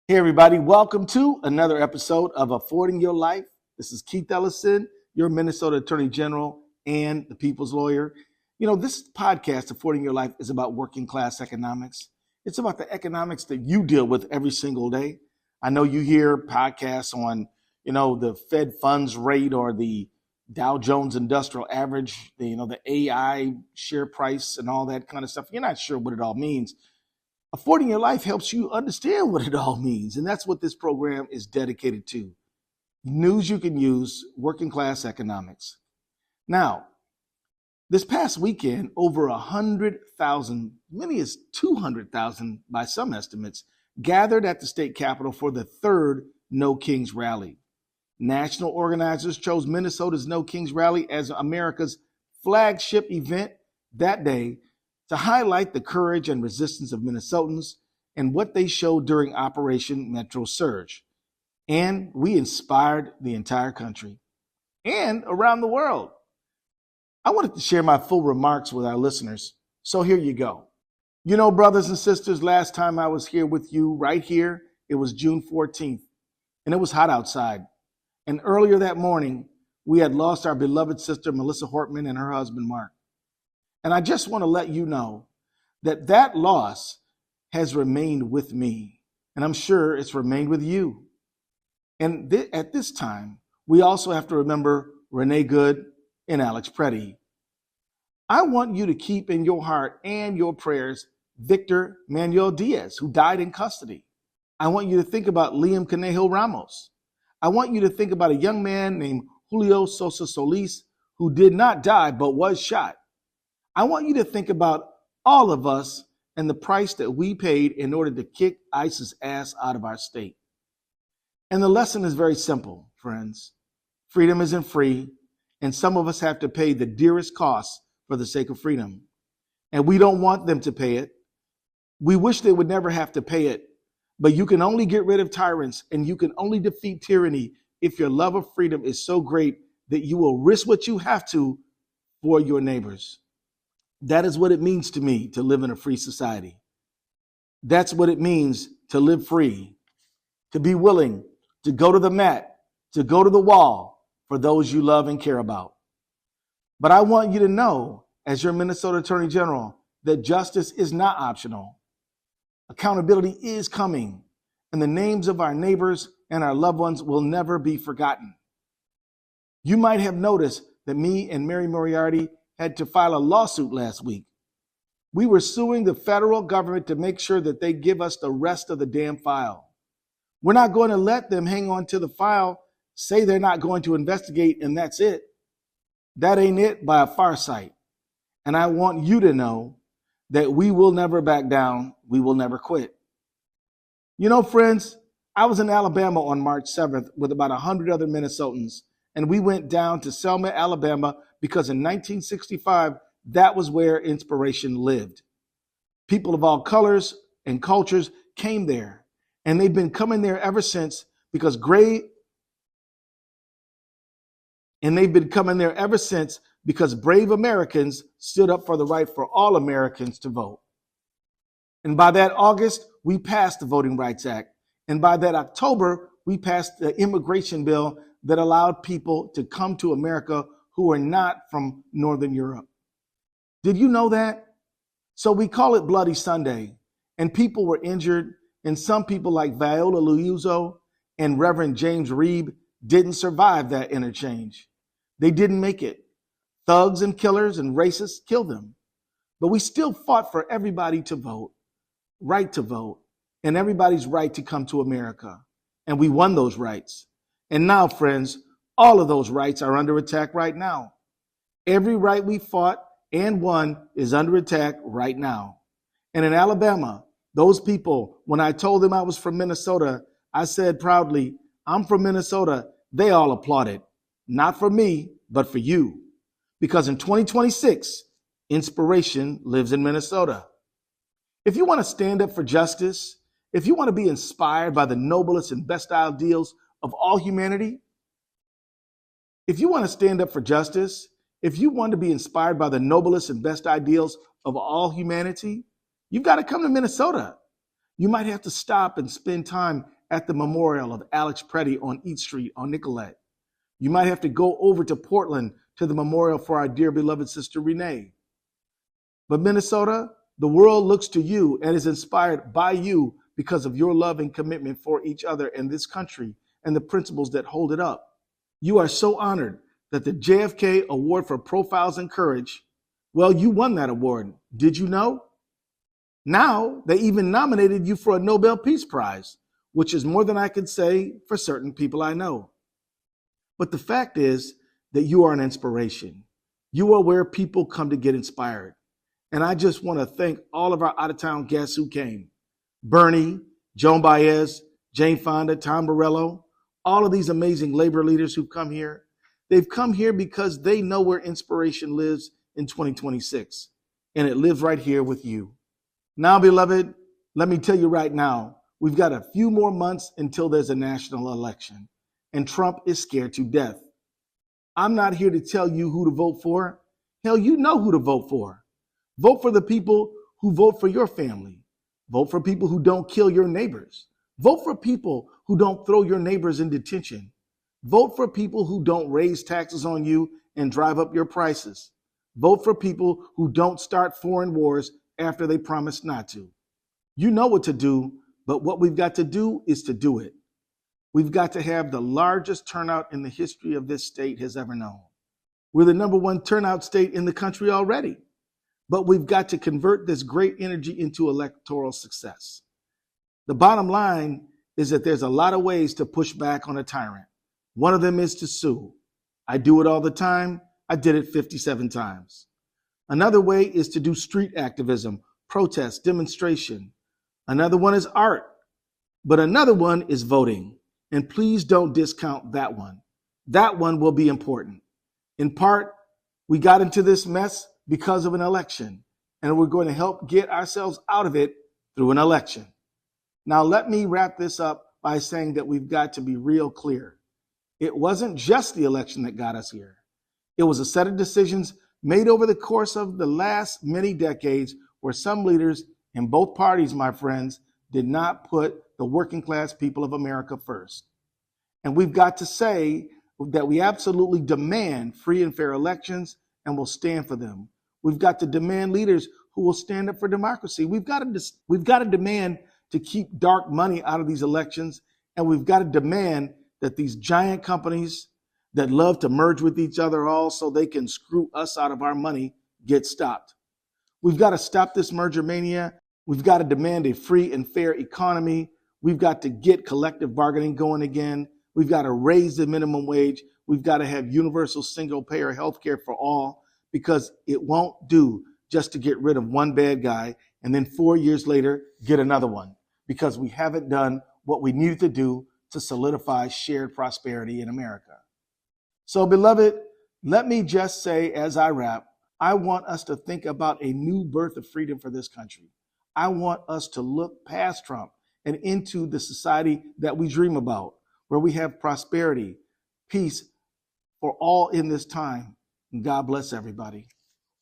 Hey, everybody, welcome to another episode of Affording Your Life. This is Keith Ellison, your Minnesota Attorney General and the People's Lawyer. You know, this podcast, Affording Your Life, is about working class economics. It's about the economics that you deal with every single day. I know you hear podcasts on, the Fed funds rate or the Dow Jones Industrial Average, the AI share price and all that kind of stuff. You're not sure what it all means. Affording Your Life helps you understand what it all means. And that's what this program is dedicated to. News you can use, working class economics. Now, this past weekend, over 100,000, many as 200,000 by some estimates, gathered at the state capitol for the third No Kings Rally. National organizers chose Minnesota's No Kings Rally as America's flagship event that day to highlight the courage and resistance of Minnesotans and what they showed during Operation Metro Surge. And we inspired the entire country and around the world. I wanted to share my full remarks with our listeners, so here you go. You know, brothers and sisters, last time I was here with you, right here, it was June 14th, and it was hot outside. And earlier that morning, we had lost our beloved sister, Melissa Hortman, and her husband, Mark. And I just want to let you know that that loss has remained with me, and I'm sure it's remained with you. And at this time, we also have to remember Renee Good and Alex Preddy. I want you to keep in your heart and your prayers Victor Manuel Diaz, who died in custody. I want you to think about Liam Conejo Ramos. I want you to think about a young man named Julio Sosa Solis, who did not die but was shot. I want you to think about all of us and the price that we paid in order to kick ISIS ass out of our state. And the lesson is very simple, friends. Freedom isn't free, and some of us have to pay the dearest cost for the sake of freedom. And we don't want them to pay it. We wish they would never have to pay it, but you can only get rid of tyrants and you can only defeat tyranny if your love of freedom is so great that you will risk what you have to for your neighbors. That is what it means to me to live in a free society. That's what it means to live free, to be willing to go to the mat, to go to the wall for those you love and care about. But I want you to know, as your Minnesota Attorney General, that justice is not optional. Accountability is coming, and the names of our neighbors and our loved ones will never be forgotten. You might have noticed that me and Mary Moriarty had to file a lawsuit last week. We were suing the federal government to make sure that they give us the rest of the damn file. We're not going to let them hang on to the file, say they're not going to investigate, and that's it. That ain't it by a far sight. And I want you to know that we will never back down. We will never quit. You know, friends, I was in Alabama on March 7th with about 100 other Minnesotans, and we went down to Selma, Alabama, because in 1965, that was where inspiration lived. People of all colors and cultures came there, and they've been coming there ever since because brave Americans stood up for the right for all Americans to vote. And by that August, we passed the Voting Rights Act. And by that October, we passed the immigration bill that allowed people to come to America who are not from Northern Europe. Did you know that? So we call it Bloody Sunday, and people were injured, and some people like Viola Liuzzo and Reverend James Reeb didn't survive that interchange. They didn't make it. Thugs and killers and racists killed them. But we still fought for everybody to vote, and everybody's right to come to America. And we won those rights. And now, friends, all of those rights are under attack right now. Every right we fought and won is under attack right now. And in Alabama, those people, when I told them I was from Minnesota, I said proudly, I'm from Minnesota. They all applauded. Not for me, but for you. Because in 2026, inspiration lives in Minnesota. If you want to stand up for justice, if you want to be inspired by the noblest and best ideals of all humanity, if you want to stand up for justice, if you want to be inspired by the noblest and best ideals of all humanity, you've got to come to Minnesota. You might have to stop and spend time at the memorial of Alex Preddy on East Street on Nicollet. You might have to go over to Portland to the memorial for our dear beloved sister Renee. But Minnesota, the world looks to you and is inspired by you because of your love and commitment for each other and this country and the principles that hold it up. You are so honored that the JFK Award for Profiles in Courage, well, you won that award. Did you know? Now, they even nominated you for a Nobel Peace Prize, which is more than I can say for certain people I know. But the fact is that you are an inspiration. You are where people come to get inspired. And I just want to thank all of our out-of-town guests who came. Bernie, Joan Baez, Jane Fonda, Tom Morello, all of these amazing labor leaders who've come here. They've come here because they know where inspiration lives in 2026. And it lives right here with you. Now, beloved, let me tell you right now, we've got a few more months until there's a national election. And Trump is scared to death. I'm not here to tell you who to vote for. Hell, you know who to vote for. Vote for the people who vote for your family. Vote for people who don't kill your neighbors. Vote for people who don't throw your neighbors in detention. Vote for people who don't raise taxes on you and drive up your prices. Vote for people who don't start foreign wars after they promised not to. You know what to do, but what we've got to do is to do it. We've got to have the largest turnout in the history of this state has ever known. We're the number one turnout state in the country already, but we've got to convert this great energy into electoral success. The bottom line is that there's a lot of ways to push back on a tyrant. One of them is to sue. I do it all the time. I did it 57 times. Another way is to do street activism, protest, demonstration. Another one is art, but another one is voting. And please don't discount that one. That one will be important. In part, we got into this mess because of an election, and we're going to help get ourselves out of it through an election. Now, let me wrap this up by saying that we've got to be real clear. It wasn't just the election that got us here. It was a set of decisions made over the course of the last many decades where some leaders in both parties, my friends, did not put the working class people of America first. And we've got to say that we absolutely demand free and fair elections and will stand for them. We've got to demand leaders who will stand up for democracy. We've got to demand to keep dark money out of these elections. And we've got to demand that these giant companies that love to merge with each other all so they can screw us out of our money get stopped. We've got to stop this merger mania. We've got to demand a free and fair economy. We've got to get collective bargaining going again. We've got to raise the minimum wage. We've got to have universal single-payer health care for all, because it won't do just to get rid of one bad guy and then 4 years later get another one, because we haven't done what we needed to do to solidify shared prosperity in America. So, beloved, let me just say as I wrap, I want us to think about a new birth of freedom for this country. I want us to look past Trump and into the society that we dream about, where we have prosperity, peace for all in this time. And God bless everybody.